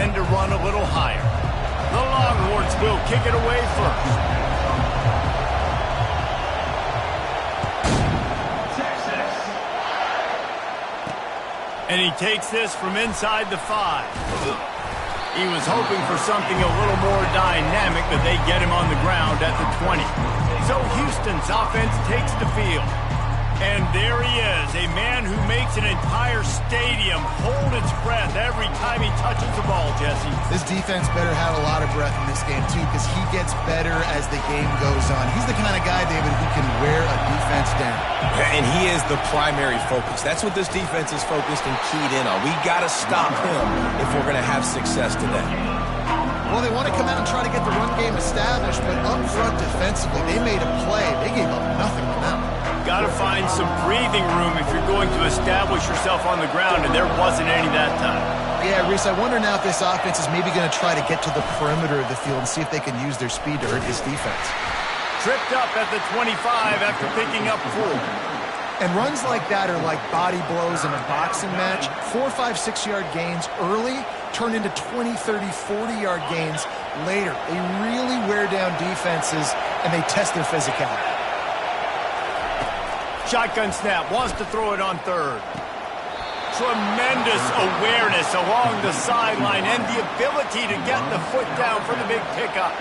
tend to run a little higher. The Longhorns will kick it away first. And he takes this from inside the 5. He was hoping for something a little more dynamic, but they get him on the ground at the 20. So Houston's offense takes the field. And there he is, a man who makes an entire stadium hold its breath every time he touches the ball, Jesse. This defense better have a lot of breath in this game, too, because he gets better as the game goes on. He's the kind of guy, David, who can wear a defense down. And he is the primary focus. That's what this defense is focused and keyed in on. We got to stop him if we're going to have success today. Well, they want to come out and try to get the run game established, but up front defensively, they made a play. They gave up nothing on that one. Got to find some breathing room if you're going to establish yourself on the ground, and there wasn't any that time. Yeah, Reese, I wonder now if this offense is maybe going to try to get to the perimeter of the field and see if they can use their speed to hurt this defense. Tripped up at the 25 after picking up 4. And runs like that are like body blows in a boxing match. 4, 5, 6-yard gains early turn into 20, 30, 40-yard gains later. They really wear down defenses, and they test their physicality. Shotgun snap, wants to throw it on 3rd. Tremendous awareness along the sideline and the ability to get the foot down for the big pickup.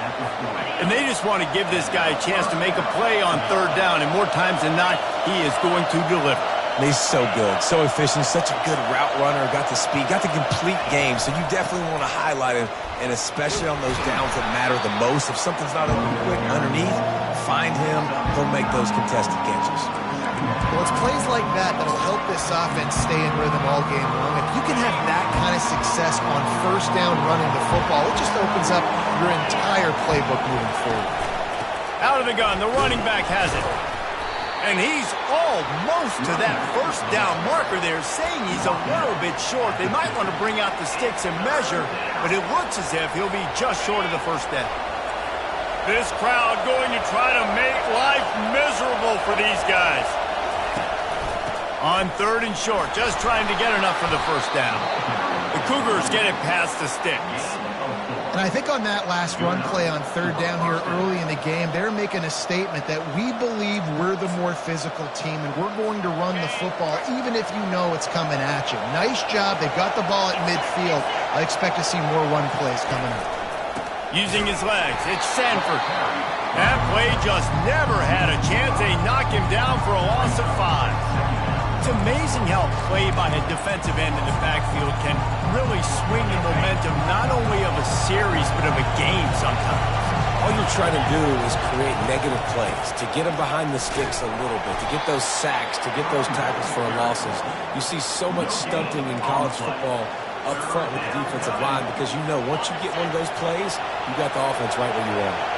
And they just want to give this guy a chance to make a play on 3rd down, and more times than not, he is going to deliver. He's so good, so efficient, such a good route runner, got the speed, got the complete game, so you definitely want to highlight him, and especially on those downs that matter the most. If something's not quick underneath, find him, he'll make those contested catches. Well, it's plays like that that'll help this offense stay in rhythm all game long. If you can have that kind of success on 1st down running the football, it just opens up your entire playbook moving forward. Out of the gun, the running back has it. And he's almost to that 1st down marker there, saying he's a little bit short. They might want to bring out the sticks and measure, but it looks as if he'll be just short of the 1st down. This crowd going to try to make life miserable for these guys. On 3rd and short, just trying to get enough for the 1st down. The Cougars get it past the sticks. And I think on that last run play on 3rd down here early in the game, they're making a statement that we believe we're the more physical team and we're going to run the football even if you know it's coming at you. Nice job. They've got the ball at midfield. I expect to see more run plays coming up. Using his legs, it's Sanford. That play just never had a chance. They knock him down for a loss of 5. It's amazing how a play by a defensive end in the backfield can really swing the momentum not only of a series but of a game sometimes. All you're trying to do is create negative plays, to get them behind the sticks a little bit, to get those sacks, to get those tackles for losses. You see so much stunting in college football up front with the defensive line because you know once you get one of those plays, you got the offense right where you want it.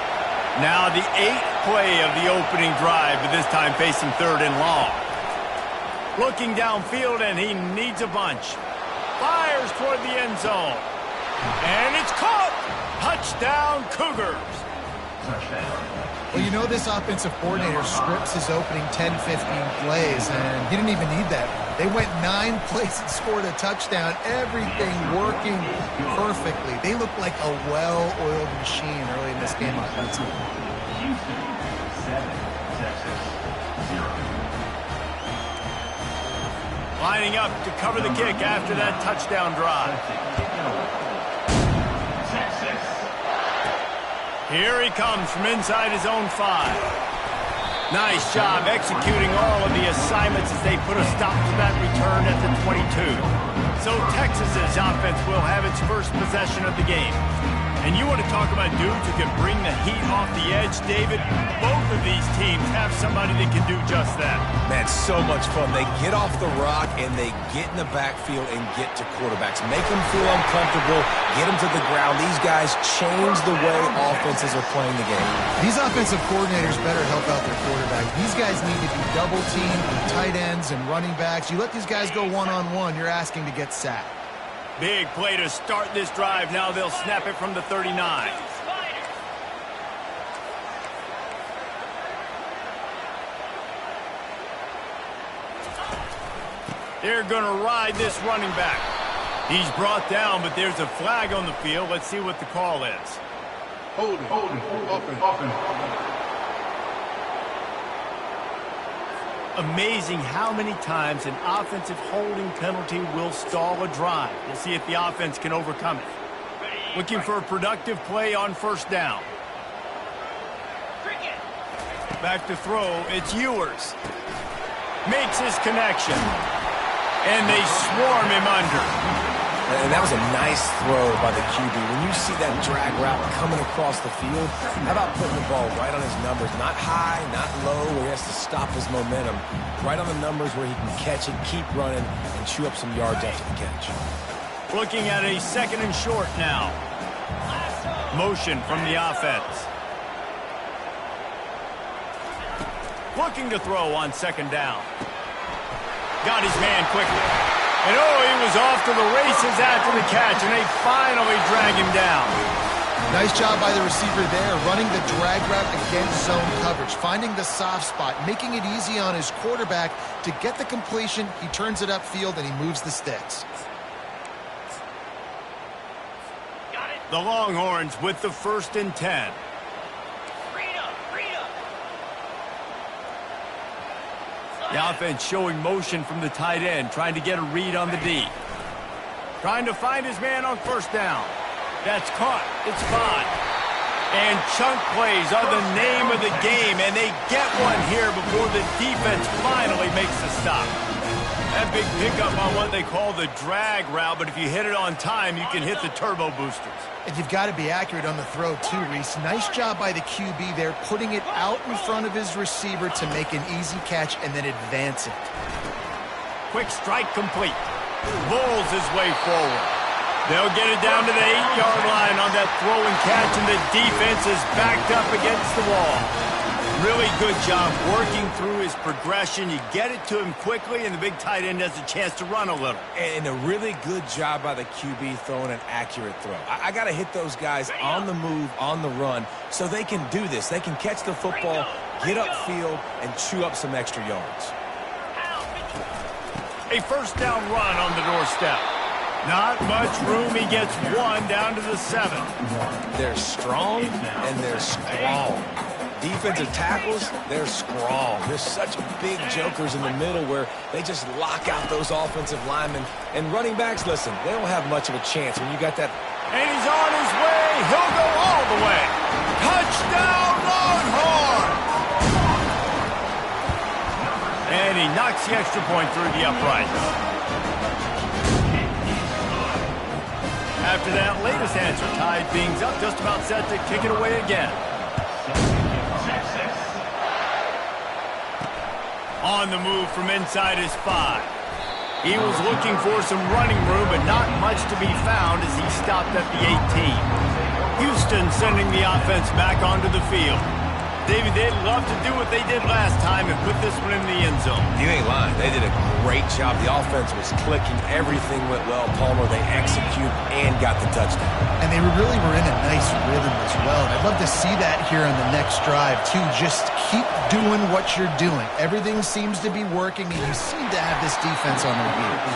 Now the 8th play of the opening drive, but this time facing 3rd and long. Looking downfield, and he needs a bunch. Fires toward the end zone. And it's caught! Touchdown, Cougars! Well, you know this offensive coordinator scripts his opening 10, 15 plays, and he didn't even need that. They went 9 plays and scored a touchdown. Everything working perfectly. They look like a well-oiled machine early in this game offensively. Lining up to cover the kick after that touchdown drive. Here he comes from inside his own 5. Nice job executing all of the assignments as they put a stop to that return at the 22. So Texas's offense will have its first possession of the game. And you want to talk about dudes who can bring the heat off the edge, David? Both of these teams have somebody that can do just that. Man, so much fun. They get off the rock and they get in the backfield and get to quarterbacks. Make them feel uncomfortable, get them to the ground. These guys change the way offenses are playing the game. These offensive coordinators better help out their quarterback. These guys need to be double-teamed with tight ends and running backs. You let these guys go one-on-one, you're asking to get sacked. Big play to start this drive. Now they'll snap it from the 39. They're going to ride this running back. He's brought down, but there's a flag on the field. Let's see what the call is. Holding, offense. Amazing how many times an offensive holding penalty will stall a drive. We'll see if the offense can overcome it. Looking for a productive play on first down. Back to throw, it's Ewers. Makes his connection. And they swarm him under. And that was a nice throw by the QB. When you see that drag route coming across the field, how about putting the ball right on his numbers? Not high, not low, where he has to stop his momentum. Right on the numbers where he can catch it, keep running, and chew up some yards after the catch. Looking at a 2nd and short now. Motion from the offense. Looking to throw on 2nd down. Got his man quickly. And he was off to the races after the catch, and they finally drag him down. Nice job by the receiver there, running the drag route against zone coverage, finding the soft spot, making it easy on his quarterback to get the completion. He turns it upfield, and he moves the sticks. The Longhorns with the 1st and 10. The offense showing motion from the tight end, trying to get a read on the D. Trying to find his man on 1st down. That's caught. It's 5. And chunk plays are the name of the game, and they get one here before the defense finally makes the stop. That big pickup on what they call the drag route, but if you hit it on time, you can hit the turbo boosters. And you've got to be accurate on the throw, too, Reese. Nice job by the QB there, putting it out in front of his receiver to make an easy catch and then advance it. Quick strike complete. Bulls his way forward. They'll get it down to the 8-yard line on that throw and catch, and the defense is backed up against the wall. Really good job working through his progression. You get it to him quickly, and the big tight end has a chance to run a little. And a really good job by the QB throwing an accurate throw. I got to hit those guys on the move, on the run, so they can do this. They can catch the football, get upfield, and chew up some extra yards. A 1st down run on the doorstep. Not much room. He gets 1 down to the 7. They're strong, and they're strong. Defensive tackles, they're strong. There's such big jokers in the middle where they just lock out those offensive linemen. And running backs, listen, they don't have much of a chance when you got that. And he's on his way. He'll go all the way. Touchdown, Longhorn! And he knocks the extra point through the uprights. After that latest answer, tied things up, just about set to kick it away again. On the move from inside his 5. He was looking for some running room, but not much to be found as he stopped at the 18. Houston sending the offense back onto the field. David, they'd love to do what they did last time and put this one in the end zone. You ain't lying. They did a great job. The offense was clicking. Everything went well. Palmer, they executed and got the touchdown. And they really were in a nice rhythm as well. And I'd love to see that here on the next drive, too. Just keep doing what you're doing. Everything seems to be working, and you seem to have this defense on their heels.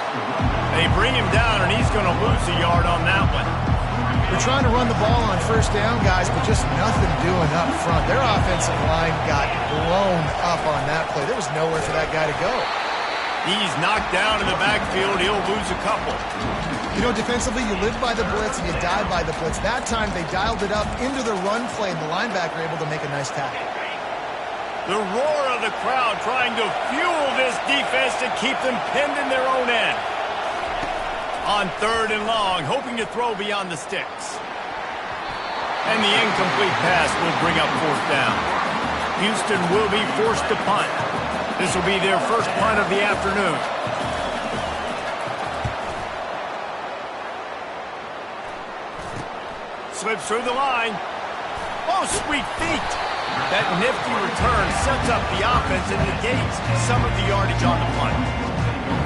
They bring him down, and he's going to lose a yard on that one. They're trying to run the ball on 1st down, guys, but just nothing doing up front. Their offensive line got blown up on that play. There was nowhere for that guy to go. He's knocked down in the backfield. He'll lose a couple. You know, defensively, you live by the blitz and you die by the blitz. That time, they dialed it up into the run play, and the linebacker able to make a nice tackle. The roar of the crowd trying to fuel this defense to keep them pinned in their own end. On 3rd and long, hoping to throw beyond the sticks. And the incomplete pass will bring up 4th down. Houston will be forced to punt. This will be their first punt of the afternoon. Slips through the line. Oh, sweet feet. That nifty return sets up the offense and negates some of the yardage on the punt.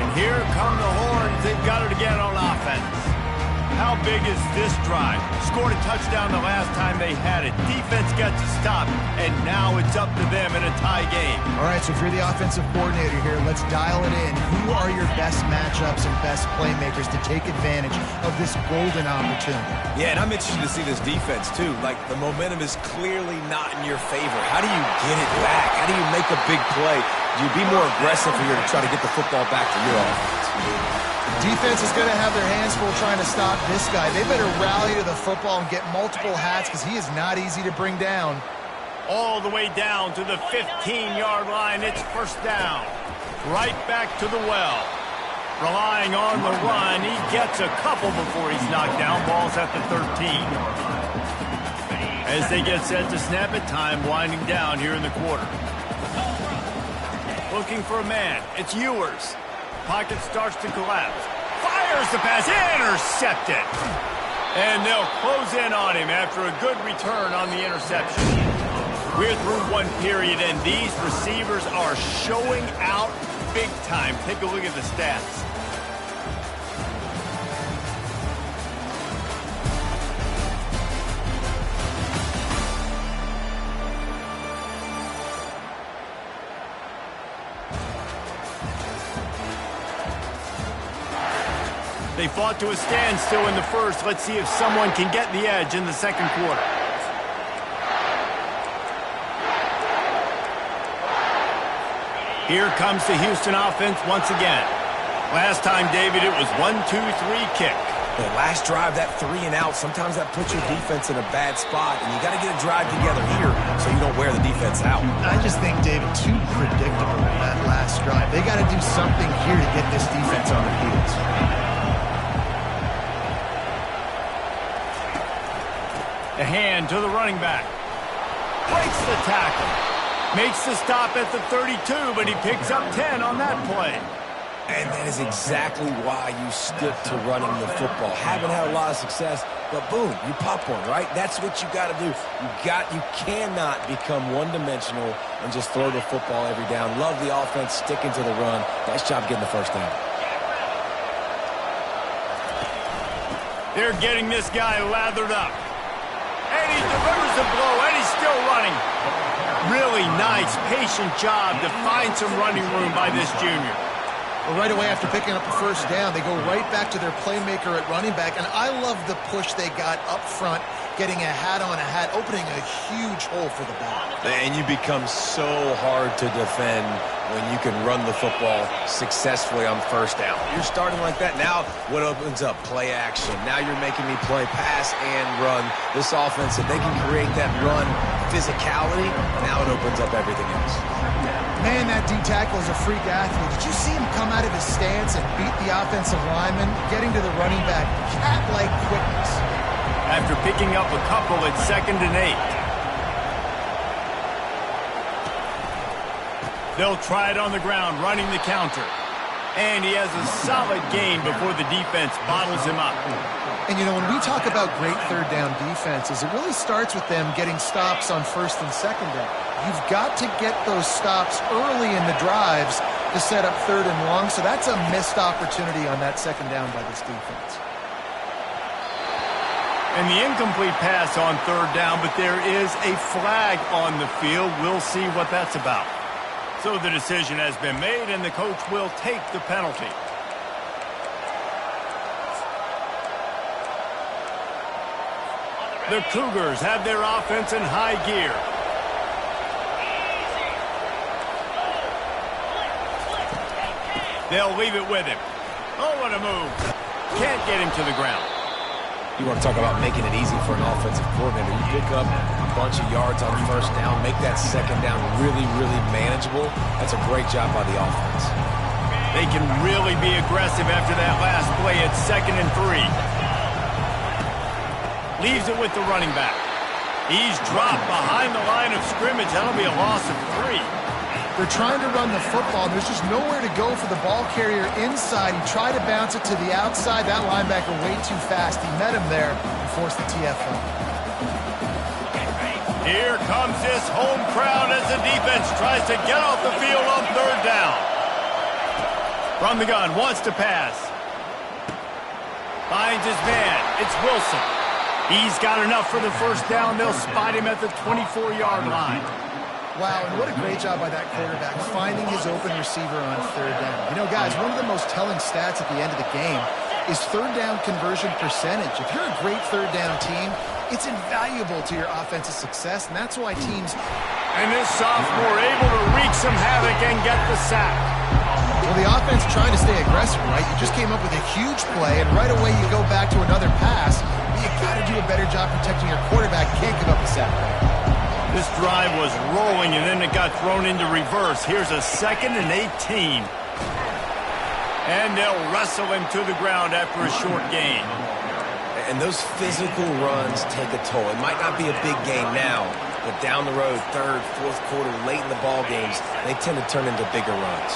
And here come the Horns. They've got it again on offense. How big is this drive? Scored a touchdown the last time they had it. Defense gets a stop, and now it's up to them in a tie game. All right, so if you're the offensive coordinator here, let's dial it in. Who are your best matchups and best playmakers to take advantage of this golden opportunity? Yeah, and I'm interested to see this defense, too. Like, the momentum is clearly not in your favor. How do you get it back? How do you make a big play? Do you be more aggressive here to try to get the football back to your offense? Defense is going to have their hands full trying to stop this guy. They better rally to the football and get multiple hats because he is not easy to bring down. All the way down to the 15-yard line. It's first down. Right back to the well. Relying on the run. He gets a couple before he's knocked down. Ball's at the 13. As they get set to snap it, time winding down here in the quarter. Looking for a man. It's Ewers. Pocket starts to collapse. Fires the pass. Intercepted. And they'll close in on him after a good return on the interception. We're through one period, and these receivers are showing out big time. Take a look at the stats. They fought to a standstill in the first. Let's see if someone can get the edge in the second quarter. Here comes the Houston offense once again. Last time, David, it was 1-2-3 kick. The last drive, that 3 and out, sometimes that puts your defense in a bad spot, and you got to get a drive together here so you don't wear the defense out. I just think, David, too predictable in that last drive. They got to do something here to get this defense on their heels. The hand to the running back. Breaks the tackle. Makes the stop at the 32, but he picks up 10 on that play. And that is exactly why you stick to running the football. Haven't had a lot of success, but boom, you pop one, right? That's what you got to do. You cannot become one-dimensional and just throw the football every down. Love the offense, sticking to the run. Nice job getting the first down. They're getting this guy lathered up. And he delivers the blow, and he's still running. Really nice, patient job to find some running room by this junior. Well, right away after picking up the first down, they go right back to their playmaker at running back. And I love the push they got up front, getting a hat on a hat, opening a huge hole for the back. And you become so hard to defend when you can run the football successfully on first down. You're starting like that. Now what opens up? Play action. Now you're making me play pass and run. This offense, if they can create that run physicality, now it opens up everything else. Man, that D-tackle is a freak athlete. Did you see him come out of his stance and beat the offensive lineman, getting to the running back? Cat-like quickness. After picking up a couple at 2nd and 8. They'll try it on the ground, running the counter. And he has a solid gain before the defense bottles him up. And, you know, when we talk about great third down defenses, it really starts with them getting stops on first and second down. You've got to get those stops early in the drives to set up third and long, so that's a missed opportunity on that second down by this defense. And the incomplete pass on third down, but there is a flag on the field. We'll see what that's about. So the decision has been made, and the coach will take the penalty. The Cougars have their offense in high gear. They'll leave it with him. Oh, what a move. Can't get him to the ground. You want to talk about making it easy for an offensive coordinator. You pick up a bunch of yards on first down, make that second down really, really manageable. That's a great job by the offense. They can really be aggressive after that last play at 2nd and 3. Leaves it with the running back. He's dropped behind the line of scrimmage. That'll be a loss of 3. They're trying to run the football. There's just nowhere to go for the ball carrier inside. He tried to bounce it to the outside. That linebacker way too fast. He met him there and forced the TFL. Here comes this home crowd as the defense tries to get off the field on third down. From the gun, wants to pass. Finds his man. It's Wilson. He's got enough for the first down. They'll spot him at the 24-yard line. Wow, and what a great job by that quarterback, finding his open receiver on third down. You know, guys, one of the most telling stats at the end of the game is third down conversion percentage. If you're a great third down team, it's invaluable to your offensive success, and that's why teams... And this sophomore able to wreak some havoc and get the sack. Well, the offense trying to stay aggressive, right? You just came up with a huge play, and right away you go back to another pass. You got to do a better job protecting your quarterback. Can't give up a sack. This drive was rolling, and then it got thrown into reverse. Here's a 2nd and 18. And they'll wrestle him to the ground after a short gain. And those physical runs take a toll. It might not be a big gain now, but down the road, third, fourth quarter, late in the ball games, they tend to turn into bigger runs.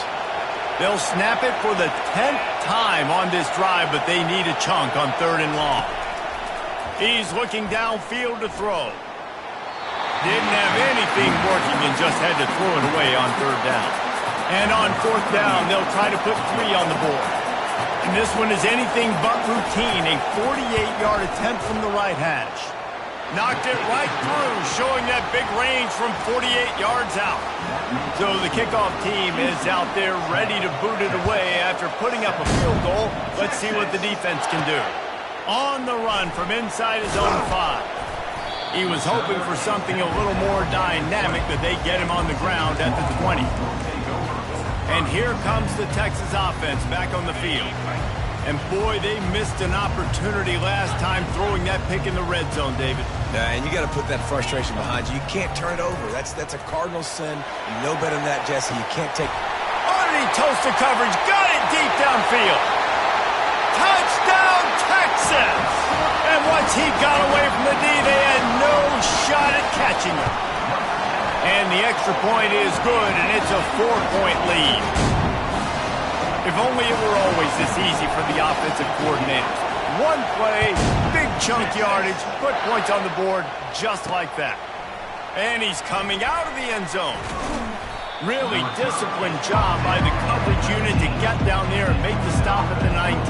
They'll snap it for the 10th time on this drive, but they need a chunk on 3rd and long. He's looking downfield to throw. Didn't have anything working and just had to throw it away on 3rd down. And on 4th down, they'll try to put 3 on the board. And this one is anything but routine, a 48-yard attempt from the right hash. Knocked it right through, showing that big range from 48 yards out. So the kickoff team is out there ready to boot it away after putting up a field goal. Let's see what the defense can do. On the run from inside his own 5. He was hoping for something a little more dynamic, that they get him on the ground at the 20. And here comes the Texas offense back on the field. And boy, they missed an opportunity last time throwing that pick in the red zone, David. And you got to put that frustration behind you. You can't turn it over. That's a cardinal sin. You know better than that, Jesse. You can't take... Underneath toasted coverage, got it deep downfield. Touchdown, Texas! And once he got away from the D, they had no shot at catching him. And the extra point is good, and it's a 4-point lead. If only it were always this easy for the offensive coordinators. One play, big chunk yardage, put points on the board just like that. And he's coming out of the end zone. Really disciplined job by the coverage unit to get down there and make the stop at the 19.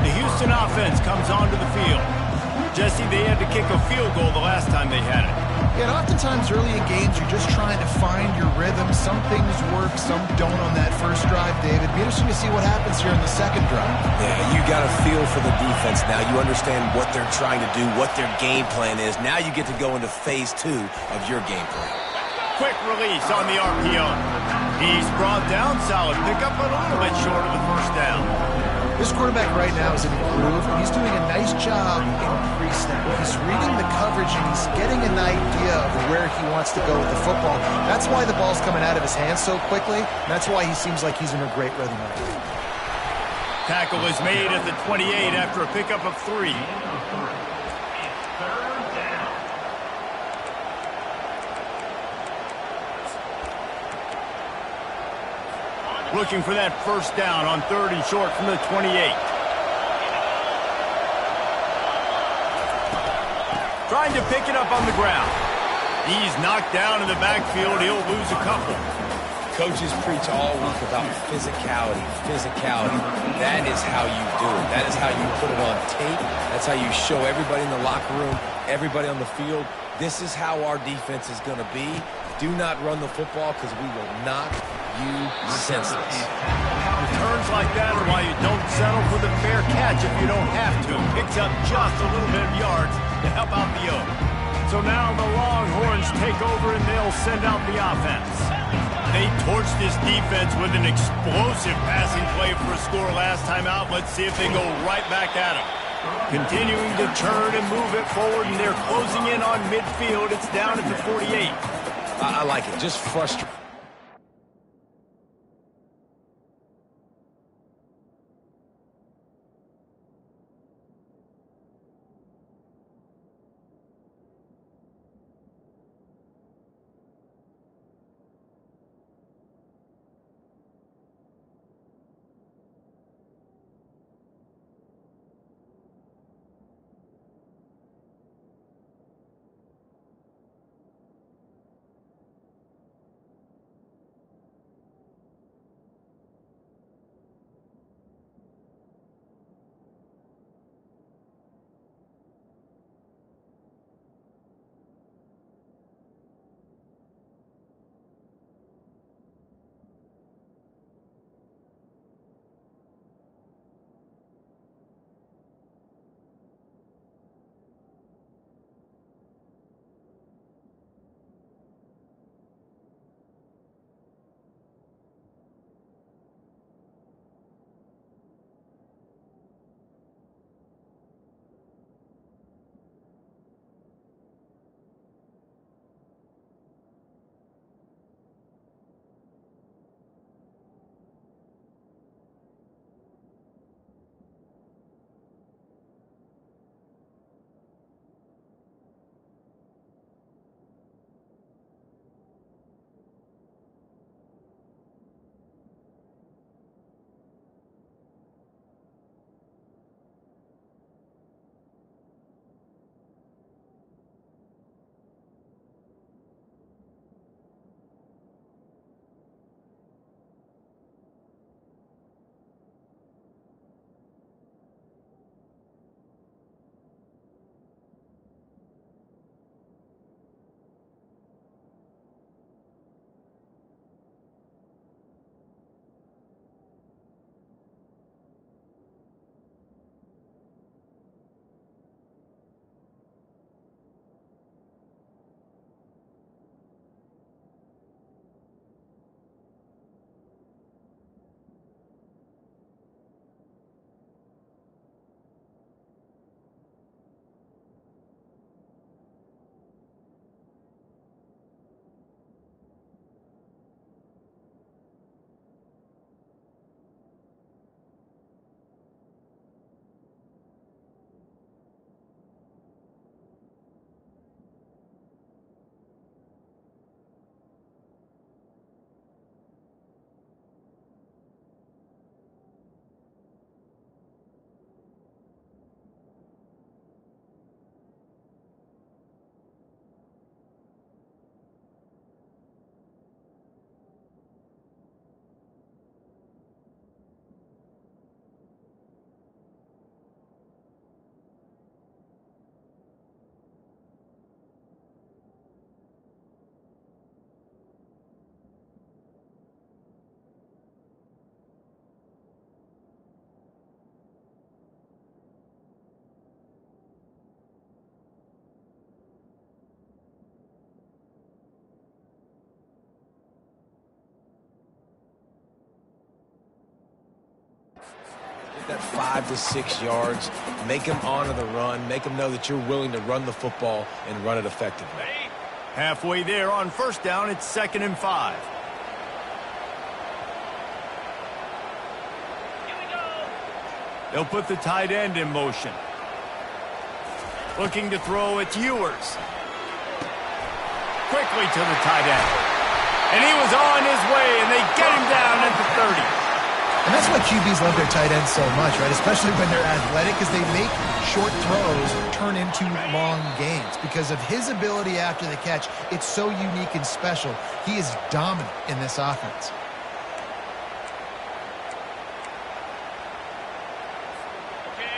The Houston offense comes onto the field. Jesse, they had to kick a field goal the last time they had it. Yeah, and oftentimes early in games, you're just trying to find your rhythm. Some things work, some don't on that first drive, David. Be interesting to see what happens here in the second drive. Yeah, you got a feel for the defense now. You understand what they're trying to do, what their game plan is. Now you get to go into phase 2 of your game plan. Quick release on the RPO. He's brought down, solid pickup, but a little bit short of the first down. This quarterback right now is in a groove, and he's doing a nice job in pre-snap. He's reading the coverage, and he's getting an idea of where he wants to go with the football. That's why the ball's coming out of his hands so quickly, and that's why he seems like he's in a great rhythm right now. Tackle is made at the 28 after a pickup of 3. Looking for that first down on 3rd and short from the 28. Trying to pick it up on the ground. He's knocked down in the backfield. He'll lose a couple. Coaches preach all week about physicality, physicality. That is how you do it. That is how you put it on tape. That's how you show everybody in the locker room, everybody on the field. This is how our defense is going to be. Do not run the football because we will knock you senseless. Returns like that are why you don't settle for the fair catch if you don't have to. Picks up just a little bit of yards to help out the Oak. So now the Longhorns take over and they'll send out the offense. They torched this defense with an explosive passing play for a score last time out. Let's see if they go right back at them. Continuing to turn and move it forward, and they're closing in on midfield. It's down at the 48. I like it. Just frustrating. that 5 to 6 yards. Make them honor the run. Make them know that you're willing to run the football and run it effectively. Halfway there on first down, it's 2nd and 5. They'll put the tight end in motion. Looking to throw, it's Ewers. Quickly to the tight end. And he was on his way, and they get him down at the 30. And that's why QBs love their tight ends so much, right? Especially when they're athletic, because they make short throws turn into long gains. Because of his ability after the catch, it's so unique and special. He is dominant in this offense.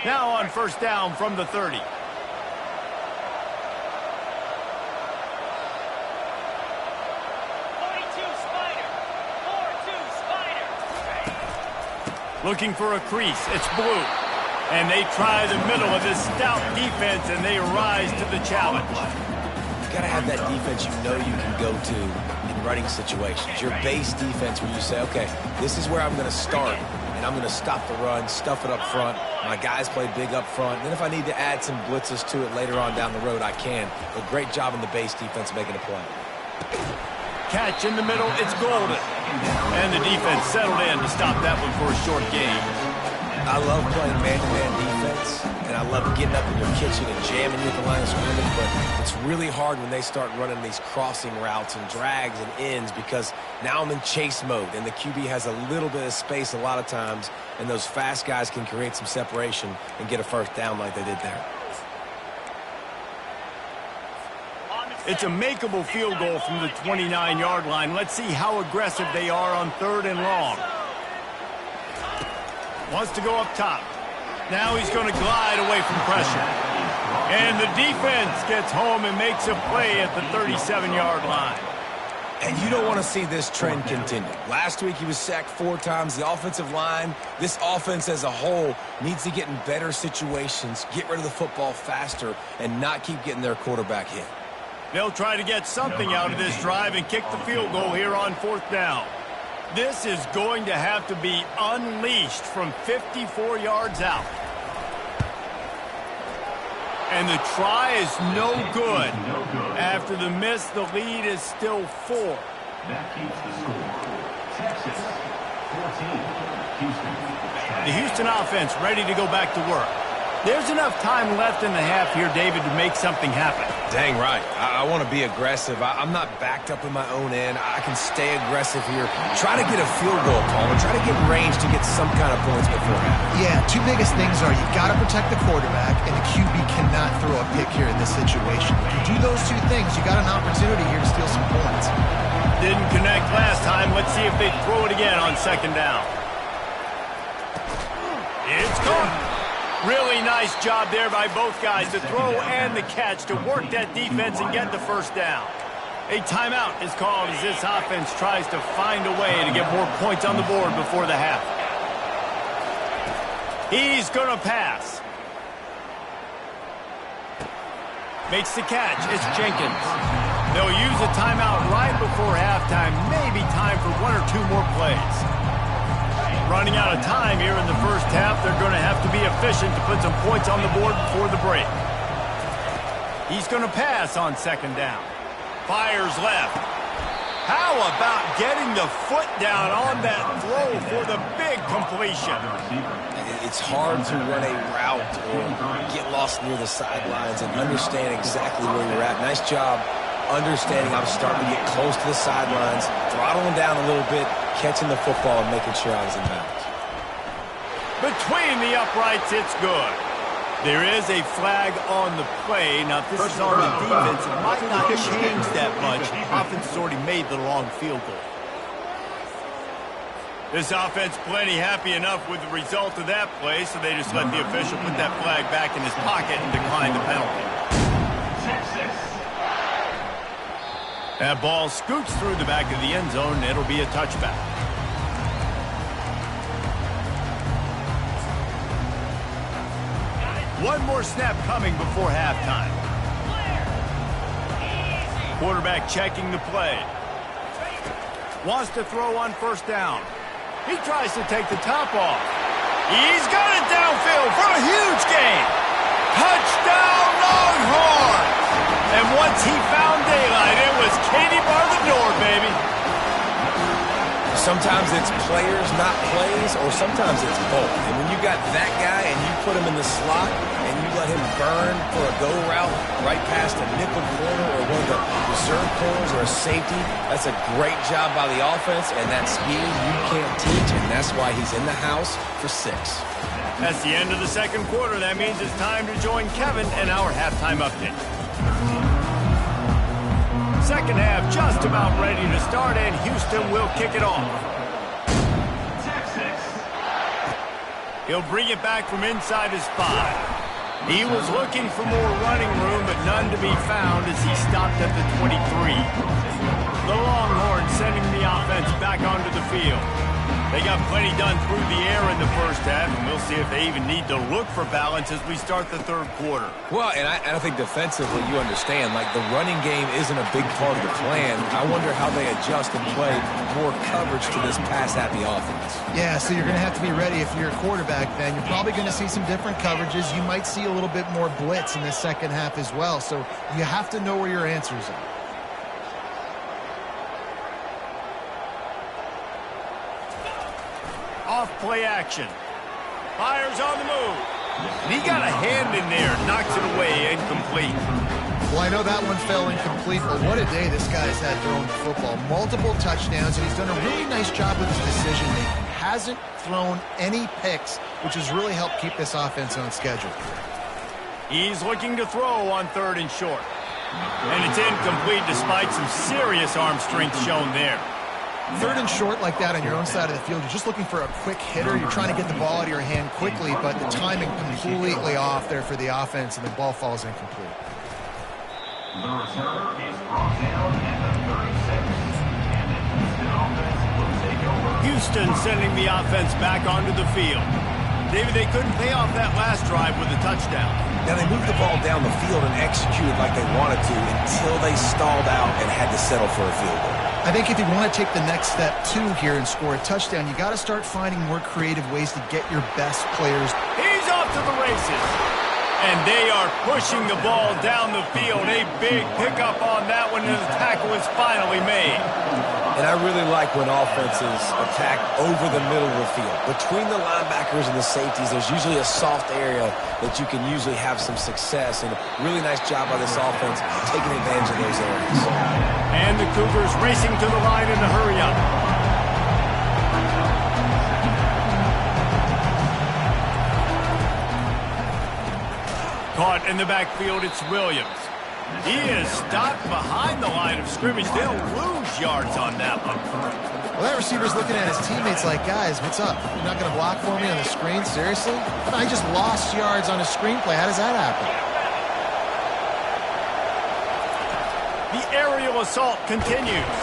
Now on first down from the 30. Looking for a crease. It's Blue. And they try the middle of this stout defense, and they rise to the challenge. You got to have that defense you know you can go to in running situations. Your base defense where you say, okay, this is where I'm going to start, and I'm going to stop the run, stuff it up front. My guys play big up front. Then if I need to add some blitzes to it later on down the road, I can. But great job in the base defense making a play. Catch in the middle, it's Golden. And the defense settled in to stop that one for a short gain. I love playing man-to-man defense, and I love getting up in your kitchen and jamming you at the line of scrimmage, but it's really hard when they start running these crossing routes and drags and ends because now I'm in chase mode, and the QB has a little bit of space a lot of times, and those fast guys can create some separation and get a first down like they did there. It's a makeable field goal from the 29-yard line. Let's see how aggressive they are on 3rd and long. Wants to go up top. Now he's going to glide away from pressure. And the defense gets home and makes a play at the 37-yard line. And you don't want to see this trend continue. Last week he was sacked 4 times. The offensive line, this offense as a whole, needs to get in better situations, get rid of the football faster, and not keep getting their quarterback hit. They'll try to get something out of this drive and kick the field goal here on 4th down. This is going to have to be unleashed from 54 yards out. And the try is no good. After the miss, the lead is still 4. That keeps the score. Texas 14, Houston. The Houston offense ready to go back to work. There's enough time left in the half here, David, to make something happen. Dang right. I want to be aggressive. I'm not backed up in my own end. I can stay aggressive here. Try to get a field goal, Palmer. Try to get range to get some kind of points before half. Yeah, 2 biggest things are you got to protect the quarterback, and the QB cannot throw a pick here in this situation. If you do those 2 things, you got an opportunity here to steal some points. Didn't connect last time. Let's see if they throw it again on 2nd down. It's gone. Really nice job there by both guys, the throw and the catch, to work that defense and get the first down. A timeout is called as this offense tries to find a way to get more points on the board before the half. He's going to pass. Makes the catch. It's Jenkins. They'll use a timeout right before halftime. Maybe time for 1 or 2 more plays. Running out of time here in the first half. They're going to have to be efficient to put some points on the board before the break. He's going to pass on 2nd down. Fires left. How about getting the foot down on that throw for the big completion? It's hard to run a route or get lost near the sidelines and understand exactly where you're at. Nice job understanding I'm starting to get close to the sidelines, throttling down a little bit, catching the football and making sure I was in bounds. Between the uprights, it's good. There is a flag on the play. Now, if this is on the defense, it might not change that much. Offense has already made the long field goal. This offense plenty happy enough with the result of that play, so they just let the official put that flag back in his pocket and decline the penalty. That ball scoots through the back of the end zone, and it'll be a touchback. One more snap coming before halftime. Quarterback checking the play. Wants to throw on 1st down. He tries to take the top off. He's got it downfield for a huge gain. Touchdown, Longhorns! And once he found daylight, it was Katie bar the door, baby. Sometimes it's players, not plays, or sometimes it's both. And when you got that guy and you put him in the slot and you let him burn for a go route right past a nickel corner or one of the reserve corners or a safety, that's a great job by the offense, and that speed you can't teach, and that's why he's in the house for 6. That's the end of the second quarter. That means it's time to join Kevin and our halftime update. Second half just about ready to start, and Houston will kick it off. Texas. He'll bring it back from inside his 5. He was looking for more running room, but none to be found as he stopped at the 23. The Longhorns sending the offense back onto the field. They got plenty done through the air in the first half, and we'll see if they even need to look for balance as we start the third quarter. Well, and I think defensively, you understand, like the running game isn't a big part of the plan. I wonder how they adjust and play more coverage to this pass-happy offense. Yeah, so you're going to have to be ready if you're a quarterback then. You're probably going to see some different coverages. You might see a little bit more blitz in the second half as well, so you have to know where your answers are. Off play action. Fires on the move. And he got a hand in there, knocks it away, incomplete. Well, I know that one fell incomplete, but what a day this guy's had throwing the football. Multiple touchdowns, and he's done a really nice job with his decision-making. Hasn't thrown any picks, which has really helped keep this offense on schedule. He's looking to throw on 3rd and short. And it's incomplete despite some serious arm strength shown there. 3rd and short like that on your own side of the field, you're just looking for a quick hitter. You're trying to get the ball out of your hand quickly, but the timing completely off there for the offense, and the ball falls incomplete. The return is brought down at the 36. And the Houston offense will take over. Houston sending the offense back onto the field. David, they couldn't pay off that last drive with a touchdown. Now, they moved the ball down the field and executed like they wanted to until they stalled out and had to settle for a field goal. I think if you want to take the next step, too, here and score a touchdown, you got to start finding more creative ways to get your best players. He's off to the races. And they are pushing the ball down the field. A big pickup on that one, and the tackle is finally made. And I really like when offenses attack over the middle of the field. Between the linebackers and the safeties, there's usually a soft area that you can usually have some success. And a really nice job by this offense taking advantage of those areas. And the Cougars racing to the line in the hurry up. Caught in the backfield, it's Williams. He is stopped behind the line of scrimmage. They'll lose yards on that one. Well, that receiver's looking at his teammates like, guys, what's up? You're not going to block for me on the screen? Seriously? I just lost yards on a screenplay. How does that happen? The aerial assault continues.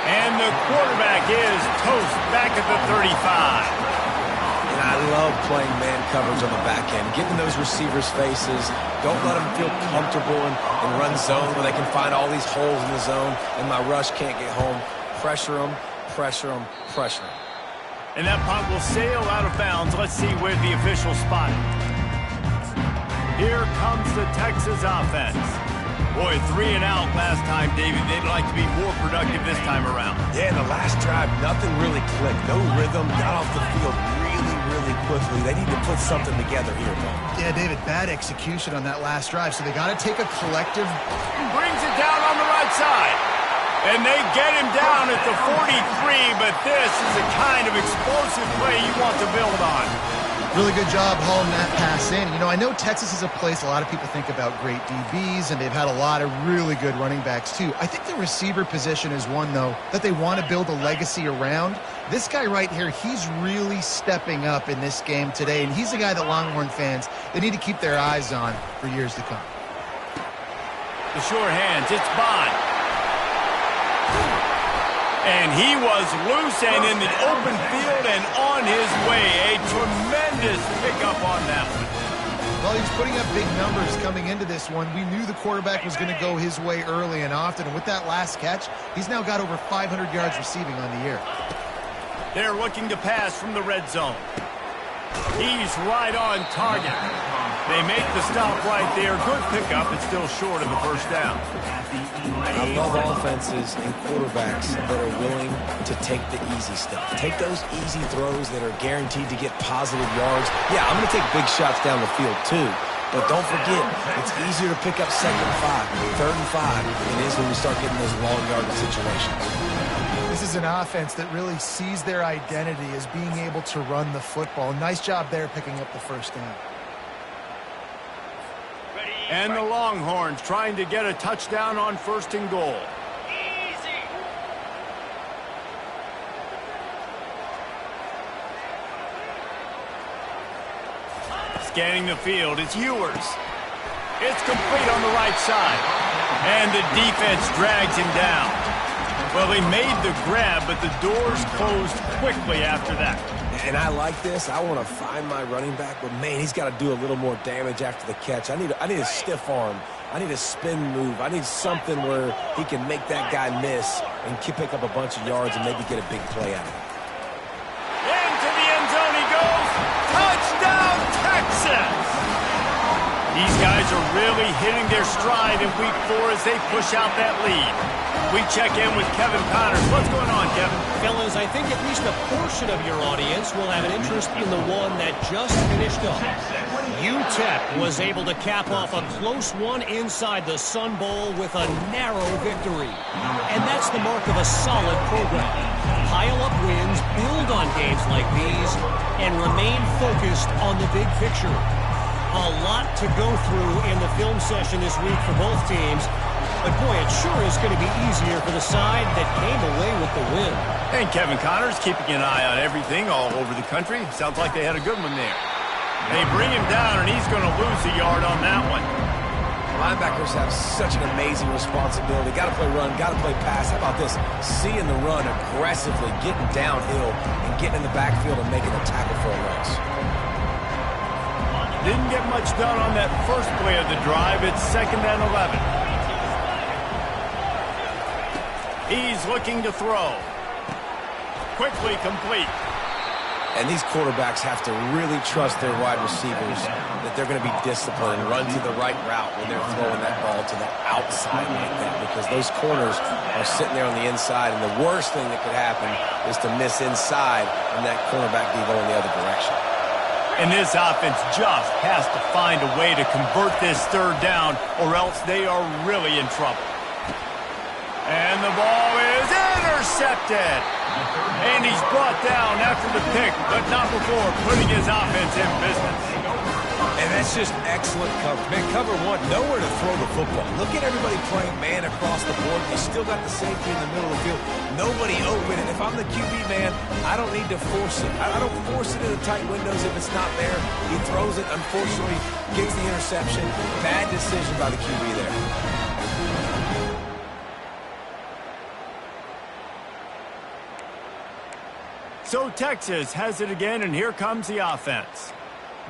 And the quarterback is toast back at the 35. And I love playing man coverage on the back end, getting those receivers' faces. Don't let them feel comfortable and run zone where they can find all these holes in the zone and my rush can't get home. Pressure them, pressure them, pressure them. And that punt will sail out of bounds. Let's see where the official spot it. Here comes the Texas offense. Boy, 3 and out last time, David. They'd like to be more productive this time around. Yeah, in the last drive, nothing really clicked. No rhythm, got off the field really quickly. They need to put something together here, Paul. Yeah, David, bad execution on that last drive, so they got to take a collective. Brings it down on the right side. And they get him down at the 43, but this is the kind of explosive play you want to build on. Really good job hauling that pass in. You know, I know Texas is a place a lot of people think about great DBs, and they've had a lot of really good running backs, too. I think the receiver position is one, though, that they want to build a legacy around. This guy right here, he's really stepping up in this game today, and he's the guy that Longhorn fans, they need to keep their eyes on for years to come. The sure hands, it's Bond. And he was loose and in the open field and on his way. A tremendous pickup on that one. Well, he's putting up big numbers coming into this one. We knew the quarterback was going to go his way early and often. And with that last catch, he's now got over 500 yards receiving on the year. They're looking to pass from the red zone. He's right on target. They make the stop right there. Good pickup. It's still short of the first down. I love offenses and quarterbacks that are willing to take the easy stuff. Take those easy throws that are guaranteed to get positive yards. Yeah, I'm going to take big shots down the field too. But don't forget, it's easier to pick up 2nd and 5, 3rd and 5 than it is when we start getting those long yardage situations. This is an offense that really sees their identity as being able to run the football. Nice job there picking up the first down. And the Longhorns trying to get a touchdown on 1st and goal. Scanning the field, it's Ewers. It's complete on the right side. And the defense drags him down. Well, he made the grab, but the doors closed quickly after that. And I like this. I want to find my running back, but man, he's got to do a little more damage after the catch. I need a stiff arm. I need a spin move. I need something where he can make that guy miss and pick up a bunch of yards and maybe get a big play out of it. Into the end zone he goes. Touchdown, Texas! These guys are really hitting their stride in week 4 as they push out that lead. We check in with Kevin Connors. What's going on, Kevin? Fellas, I think at least a portion of your audience will have an interest in the one that just finished up. UTEP was able to cap off a close one inside the Sun Bowl with a narrow victory. And that's the mark of a solid program. Pile up wins, build on games like these, and remain focused on the big picture. A lot to go through in the film session this week for both teams. But boy, it sure is going to be easier for the side that came away with the win. And Kevin Connors keeping an eye on everything all over the country. Sounds like they had a good one there. They bring him down, and he's going to lose a yard on that one. Linebackers have such an amazing responsibility. Got to play run, got to play pass. How about this? Seeing the run aggressively, getting downhill, and getting in the backfield and making a tackle for a loss. Didn't get much done on that first play of the drive. It's 2nd and 11. He's looking to throw. Quickly complete. And these quarterbacks have to really trust their wide receivers that they're going to be disciplined, run to the right route when they're throwing that ball to the outside like that, because those corners are sitting there on the inside, and the worst thing that could happen is to miss inside and that cornerback be going the other direction. And this offense just has to find a way to convert this 3rd down, or else they are really in trouble. And the ball is intercepted. And he's brought down after the pick, but not before putting his offense in business. And that's just excellent coverage. Man, cover 1, nowhere to throw the football. Look at everybody playing man across the board. You still got the safety in the middle of the field. Nobody open. And if I'm the QB, man, I don't need to force it. I don't force it in the tight windows if it's not there. He throws it, unfortunately, gets the interception. Bad decision by the QB there. So Texas has it again, and here comes the offense.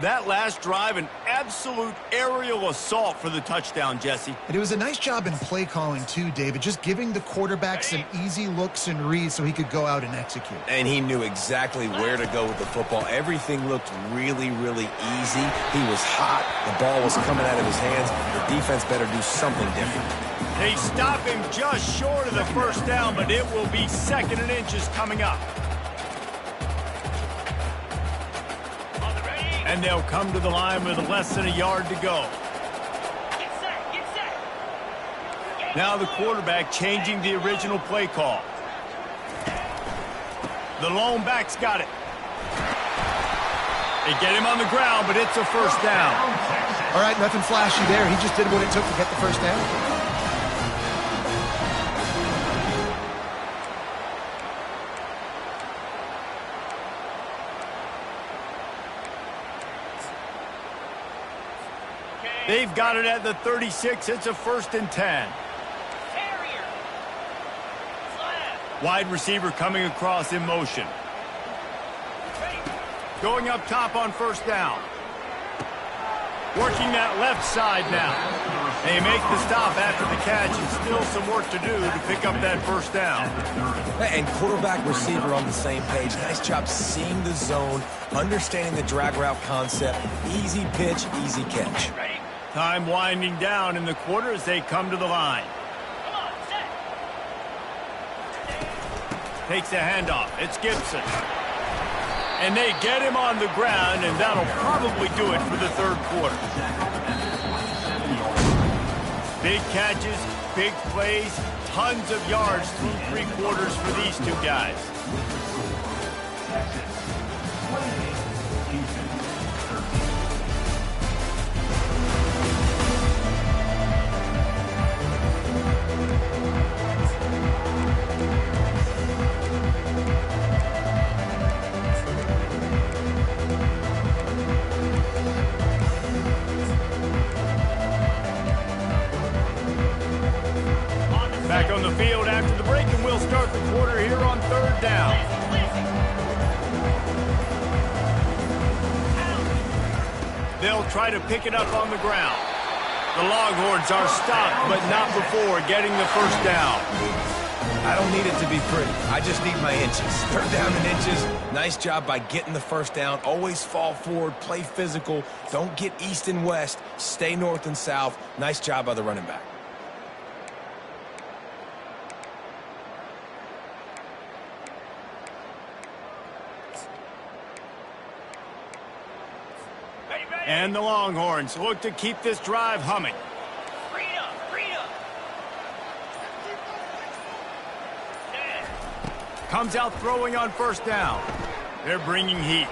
That last drive, an absolute aerial assault for the touchdown, Jesse. And it was a nice job in play calling too, David, just giving the quarterback some easy looks and reads so he could go out and execute. And he knew exactly where to go with the football. Everything looked really, really easy. He was hot. The ball was coming out of his hands. The defense better do something different. They stop him just short of the first down, but it will be 2nd and inches coming up. And they'll come to the line with less than a yard to go. Get set. Now the quarterback changing the original play call. The lone back's got it. They get him on the ground, but it's a first down. All right, nothing flashy there. He just did what it took to get the first down. They've got it at the 36. It's a 1st and 10. Wide receiver coming across in motion. Going up top on 1st down. Working that left side now. They make the stop after the catch, and still some work to do to pick up that first down. And quarterback receiver on the same page. Nice job seeing the zone, understanding the drag route concept. Easy pitch, easy catch. Time winding down in the quarter as they come to the line. Takes a handoff. It's Gibson. And they get him on the ground, and that'll probably do it for the third quarter. Big catches, big plays, tons of yards through three quarters for these two guys. Back on the field after the break, and we'll start the quarter here on third down. They'll try to pick it up on the ground. The Longhorns are stopped, but not before getting the first down. I don't need it to be pretty. I just need my inches. Third down in inches. Nice job by getting the first down. Always fall forward, play physical. Don't get east and west. Stay north and south. Nice job by the running back. And the Longhorns look to keep this drive humming. Comes out throwing on first down. They're bringing heat.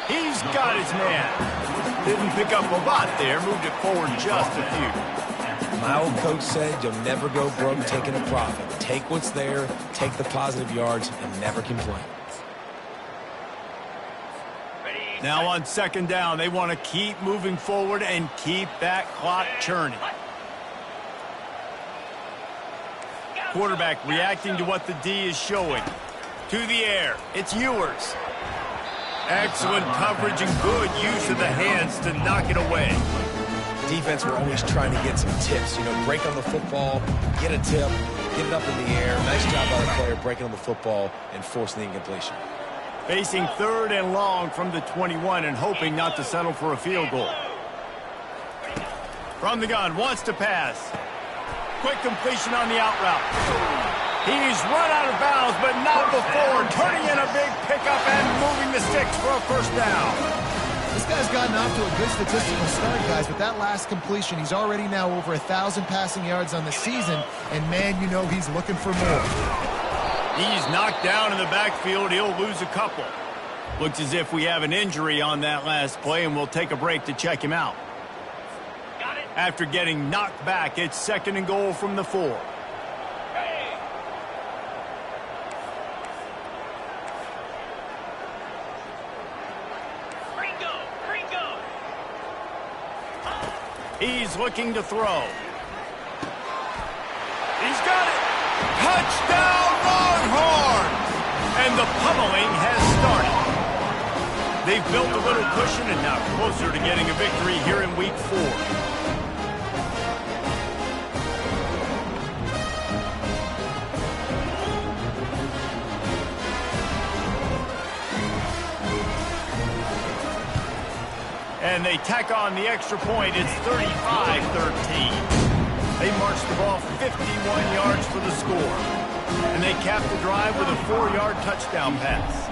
He's got his man. Didn't pick up a lot there. Moved it forward just a few. My old coach said you'll never go broke taking a profit. Take what's there, take the positive yards, and never complain. Now on second down, they want to keep moving forward and keep that clock churning. Quarterback reacting to what the D is showing. To the air, it's Ewers. Excellent coverage and good use of the hands to knock it away. Defense, we're always trying to get some tips. You know, break on the football, get a tip, get it up in the air. Nice job by the player breaking on the football and forcing the incompletion. Facing third and long from the 21 and hoping not to settle for a field goal. From the gun, wants to pass. Quick completion on the out route. He's run out of bounds, but not before. Turning in a big pickup and moving the sticks for a first down. This guy's gotten off to a good statistical start, guys, but that last completion, he's already now over 1,000 passing yards on the season, and man, you know he's looking for more. He's knocked down in the backfield. He'll lose a couple. Looks as if we have an injury on that last play, and we'll take a break to check him out. After getting knocked back, it's second and goal from the 4. He's looking to throw. He's got it. Touchdown, Longhorns! And the pummeling has started. They've built a little cushion and now closer to getting a victory here in Week 4. And they tack on the extra point. It's 35-13. They march the ball 51 yards for the score. And they cap the drive with a 4-yard touchdown pass.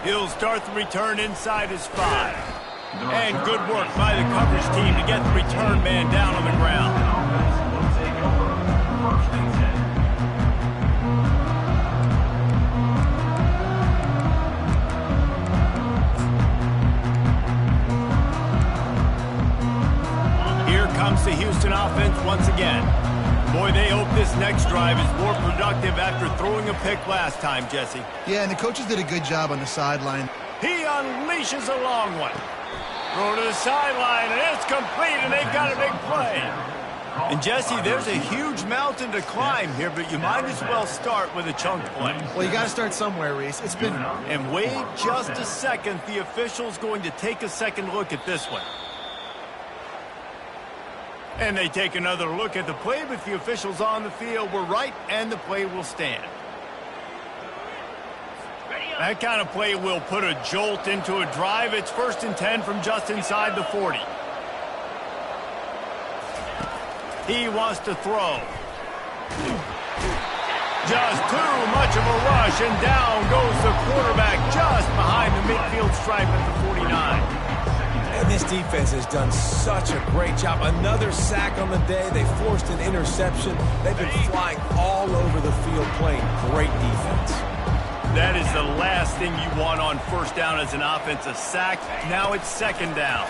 He'll start the return inside his 5. And good work by the coverage team to get the return man down on the ground. Comes the Houston offense once again. Boy, they hope this next drive is more productive after throwing a pick last time, Jesse. Yeah, and the coaches did a good job on the sideline. He unleashes a long one. Throw to the sideline, and it's complete, and they've got a big play. And Jesse, there's a huge mountain to climb here, but you might as well start with a chunk play. Well, you got to start somewhere, Reese. It's been... And wait just a second. The official's going to take a second look at this one. And they take another look at the play, but the officials on the field were right, and the play will stand. That kind of play will put a jolt into a drive. It's 1st and 10 from just inside the 40. He wants to throw. Just too much of a rush, and down goes the quarterback just behind the midfield stripe at the 49. And this defense has done such a great job. Another sack on the day. They forced an interception. They've been flying all over the field playing great defense. That is the last thing you want on 1st down as an offense, a sack. Now it's 2nd down.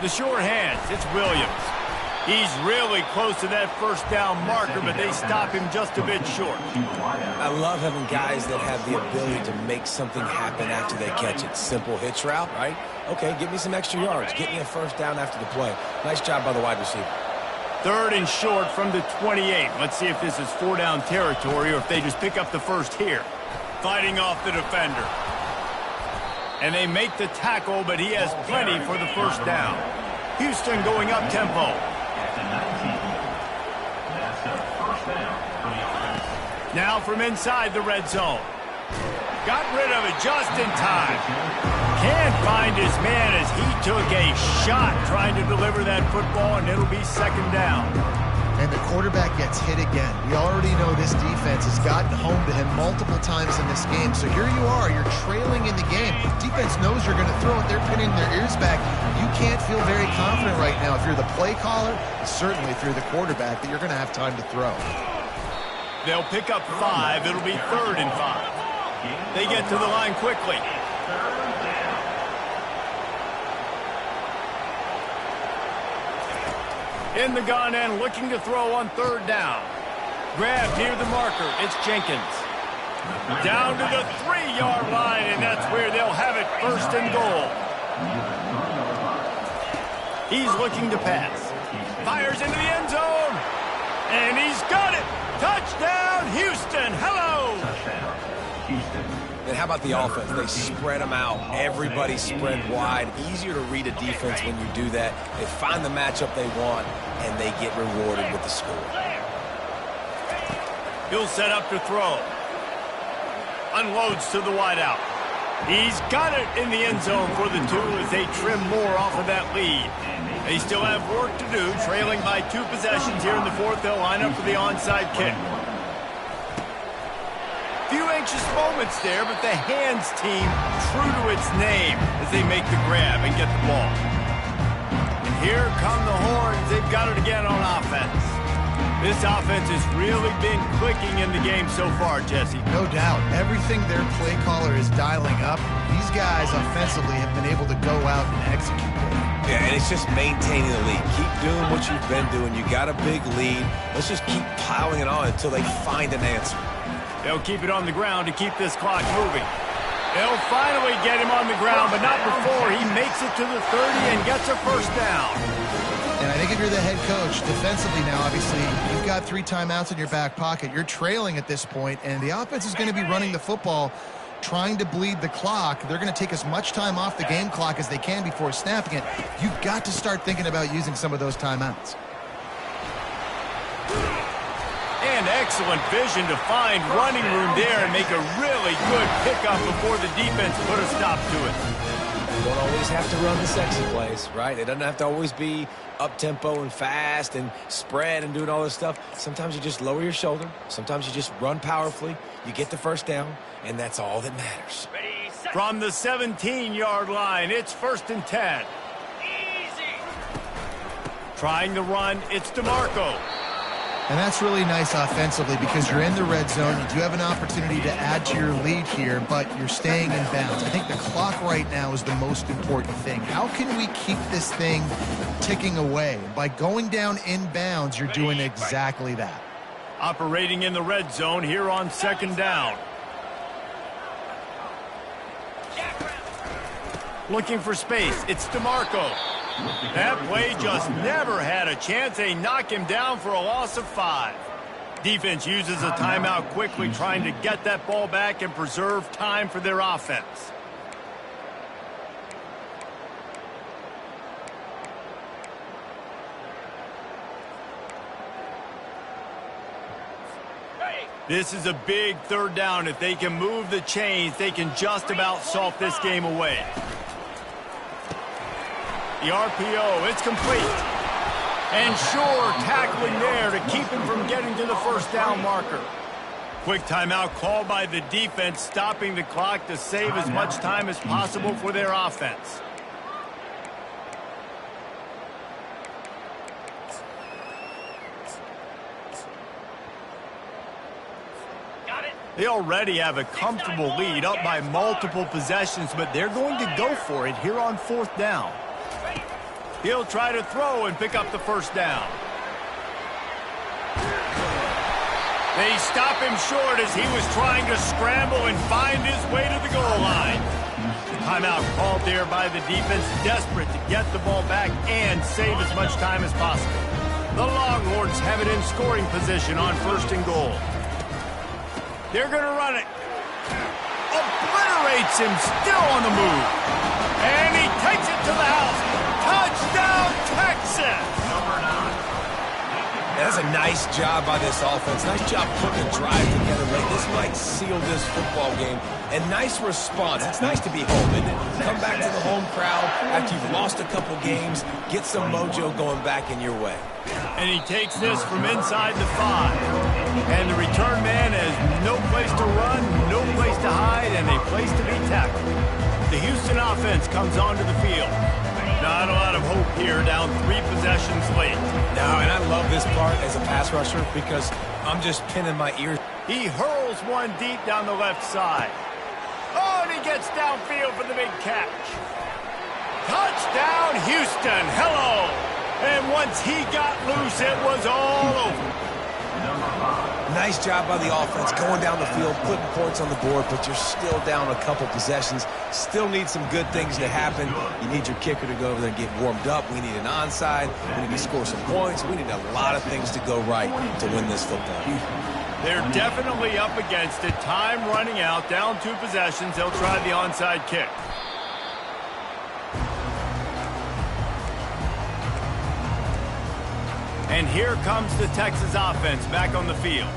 The sure hands, it's Williams. He's really close to that 1st down marker, but they stop him just a bit short. I love having guys that have the ability to make something happen after they catch it. Simple hitch route, right? Okay, give me some extra yards. Get me a 1st down after the play. Nice job by the wide receiver. 3rd and short from the 28. Let's see if this is 4-down territory or if they just pick up the 1st here. Fighting off the defender. And they make the tackle, but he has plenty for the 1st down. Houston going up tempo. Now from inside the red zone. Got rid of it just in time. Can't find his man as he took a shot trying to deliver that football, and it'll be 2nd down. And the quarterback gets hit again. We already know this defense has gotten home to him multiple times in this game. So here you are, you're trailing in the game. Defense knows you're going to throw it. They're pinning their ears back. You can't feel very confident right now if you're the play caller, certainly if you're the quarterback, that you're going to have time to throw. They'll pick up 5. It'll be 3rd and 5. They get to the line quickly. In the gun and looking to throw on 3rd down. Grab near the marker. It's Jenkins. Down to the 3-yard line, and that's where they'll have it 1st and goal. He's looking to pass. Fires into the end zone. And he's got it. Touchdown, Houston. Hello. And how about the offense? They spread them out. Everybody spread wide. Easier to read a defense when you do that. They find the matchup they want, and they get rewarded with the score. He'll set up to throw. Unloads to the wideout. He's got it in the end zone for the 2 as they trim more off of that lead. They still have work to do, trailing by 2 possessions here in the 4th. They'll line up for the onside kick. Few anxious moments there, but the hands team true to its name as they make the grab and get the ball. And here come the horns. They've got it again on offense. This offense has really been clicking in the game so far, Jesse. No doubt. Everything their play caller is dialing up, these guys offensively have been able to go out and execute. Yeah, and it's just maintaining the lead. Keep doing what you've been doing. You got a big lead. Let's just keep piling it on until they find an answer. They'll keep it on the ground to keep this clock moving. They'll finally get him on the ground, but not before he makes it to the 30 and gets a 1st down. And I think if you're the head coach, defensively now, obviously, you've got 3 timeouts in your back pocket. You're trailing at this point, and the offense is going to be running the football, trying to bleed the clock. They're going to take as much time off the game clock as they can before snapping it. You've got to start thinking about using some of those timeouts. And excellent vision to find running room there and make a really good pickup before the defense put a stop to it. You don't always have to run the sexy plays, right? It doesn't have to always be up-tempo and fast and spread and doing all this stuff. Sometimes you just lower your shoulder. Sometimes you just run powerfully. You get the 1st down, and that's all that matters. From the 17-yard line, it's 1st and 10. Easy. Trying the run, it's DeMarco. And that's really nice offensively because you're in the red zone. You do have an opportunity to add to your lead here, but you're staying in bounds. I think the clock right now is the most important thing. How can we keep this thing ticking away? By going down in bounds, you're doing exactly that. Operating in the red zone here on 2nd down. Looking for space. It's DeMarco. That play just never had a chance. They knock him down for a loss of 5. Defense uses a timeout quickly, trying to get that ball back and preserve time for their offense. This is a big third down. If they can move the chains, they can just about salt this game away. The RPO, it's complete. And Shore tackling there to keep him from getting to the first down marker. Quick timeout called by the defense, stopping the clock to save as much time as possible for their offense. They already have a comfortable lead, up by multiple possessions, but they're going to go for it here on 4th down. He'll try to throw and pick up the first down. They stop him short as he was trying to scramble and find his way to the goal line. Timeout called there by the defense, desperate to get the ball back and save as much time as possible. The Longhorns have it in scoring position on 1st and goal. They're going to run it. Obliterates him, still on the move. And he takes it to the house. Touchdown, Texas! Number 9. That's a nice job by this offense. Nice job putting a drive together late. This might seal this football game. And nice response. It's nice to be home, isn't it? Come back to the home crowd after you've lost a couple games. Get some mojo going back in your way. And he takes this from inside the 5. And the return man has no place to run, no place to hide, and a place to be tackled. The Houston offense comes onto the field. Not a lot of hope here, down 3 possessions late. No, and I love this part as a pass rusher because I'm just pinning my ears. He hurls one deep down the left side. Oh, and he gets downfield for the big catch. Touchdown, Houston. Hello. And once he got loose, it was all over. Nice job by the offense going down the field, putting points on the board, but you're still down a couple possessions. Still need some good things to happen. You need your kicker to go over there and get warmed up. We need an onside. We need to score some points. We need a lot of things to go right to win this football. They're definitely up against it. Time running out, down 2 possessions. They'll try the onside kick. And here comes the Texas offense back on the field.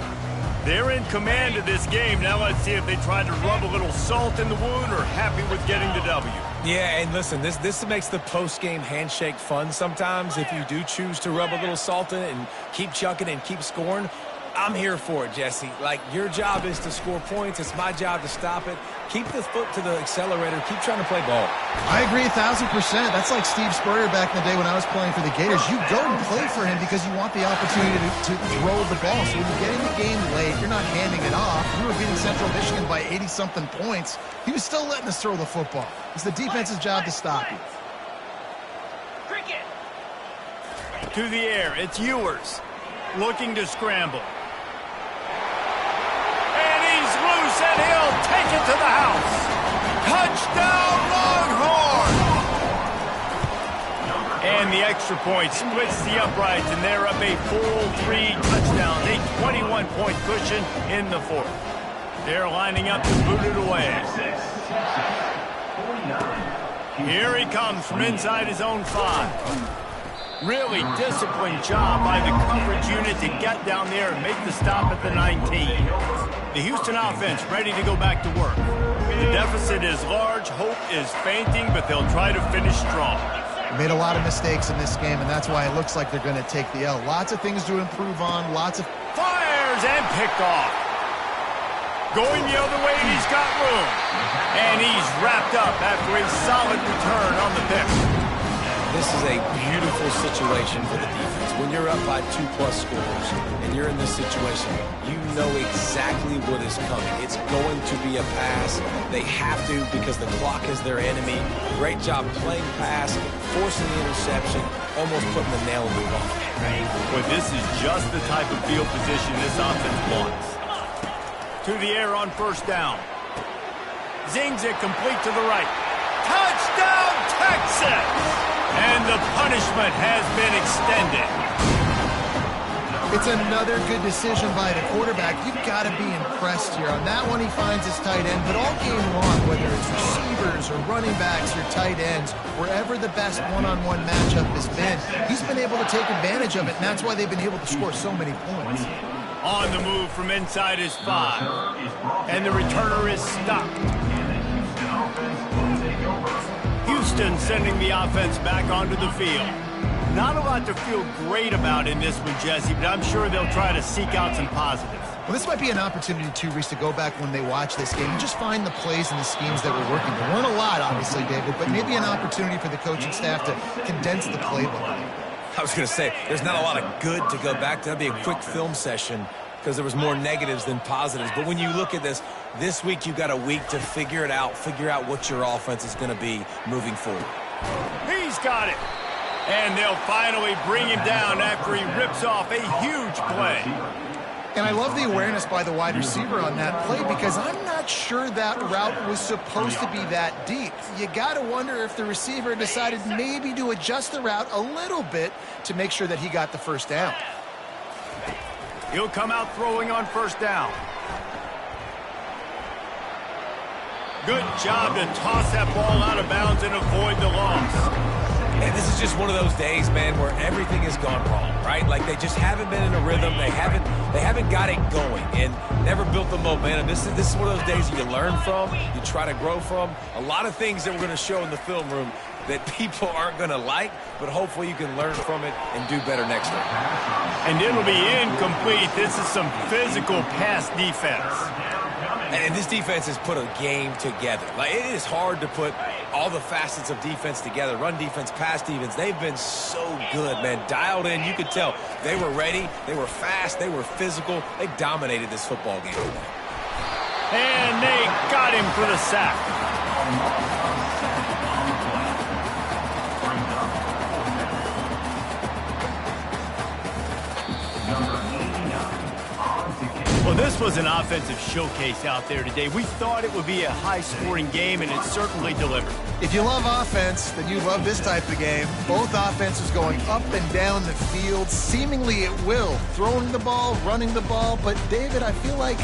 They're in command of this game. Now let's see if they try to rub a little salt in the wound or happy with getting the W. Yeah, and listen, this makes the post-game handshake fun sometimes. If you do choose to rub a little salt in it and keep chucking and keep scoring, I'm here for it, Jesse. Like, your job is to score points. It's my job to stop it. Keep the foot to the accelerator. Keep trying to play ball. I agree 1,000%. That's like Steve Spurrier back in the day when I was playing for the Gators. You go and play for him because you want the opportunity to throw the ball. So when you get in the game late, you're not handing it off. We were beating Central Michigan by 80-something points. He was still letting us throw the football. It's the defense's job to stop you. To the air, it's Ewers looking to scramble. Loose, and he'll take it to the house. Touchdown, Longhorn! And the extra point splits the uprights, and they're up a full 3 touchdowns, a 21-point cushion in the 4th. They're lining up to boot it away. Here he comes from inside his own 5. Really disciplined job by the coverage unit to get down there and make the stop at the 19. The Houston offense ready to go back to work. The deficit is large, hope is fainting, but they'll try to finish strong. Made a lot of mistakes in this game, and that's why it looks like they're going to take the L. Lots of things to improve on, lots of... Fires and picked off. Going the other way, and he's got room. And he's wrapped up after a solid return on the pick. This is a beautiful situation for the defense. When you're up by 2+ scores and you're in this situation, you know exactly what is coming. It's going to be a pass. They have to because the clock is their enemy. Great job playing pass, forcing the interception, almost putting the nail in the coffin. But this is just the type of field position this offense wants. To the air on 1st down. Zings it complete to the right. Touchdown, Texas! And the punishment has been extended. It's another good decision by the quarterback. You've got to be impressed here. On that one, he finds his tight end, but all game long, whether it's receivers or running backs or tight ends, wherever the best one-on-one matchup has been, he's been able to take advantage of it, and that's why they've been able to score so many points. On the move from inside his 5, and the returner is stopped. Houston sending the offense back onto the field. Not a lot to feel great about in this one, Jesse, but I'm sure they'll try to seek out some positives. Well, this might be an opportunity, too, Reese, to go back when they watch this game and just find the plays and the schemes that were working. There weren't a lot, obviously, David, but maybe an opportunity for the coaching staff to condense the playbook. I was going to say, there's not a lot of good to go back to. That'd be a quick film session because there was more negatives than positives. But when you look at this week you've got a week to figure it out, figure out what your offense is going to be moving forward. He's got it. And they'll finally bring him down after he rips off a huge play. And I love the awareness by the wide receiver on that play because I'm not sure that route was supposed to be that deep. You got to wonder if the receiver decided maybe to adjust the route a little bit to make sure that he got the first down. He'll come out throwing on first down. Good job to toss that ball out of bounds and avoid the loss. And this is just one of those days, man, where everything has gone wrong, right? Like they just haven't been in a rhythm. They haven't got it going and never built the momentum. This is one of those days you learn from, you try to grow from. A lot of things that we're going to show in the film room that people aren't going to like, but hopefully you can learn from it and do better next time. And it'll be incomplete. This is some physical pass defense. And this defense has put a game together. Like, it is hard to put all the facets of defense together. Run defense, pass defense. They've been so good, man. Dialed in. You could tell they were ready. They were fast. They were physical. They dominated this football game today. And they got him for the sack. Well, this was an offensive showcase out there today. We thought it would be a high-scoring game, and it certainly delivered. If you love offense, then you love this type of game. Both offenses going up and down the field, seemingly at will. Throwing the ball, running the ball. But, David, I feel like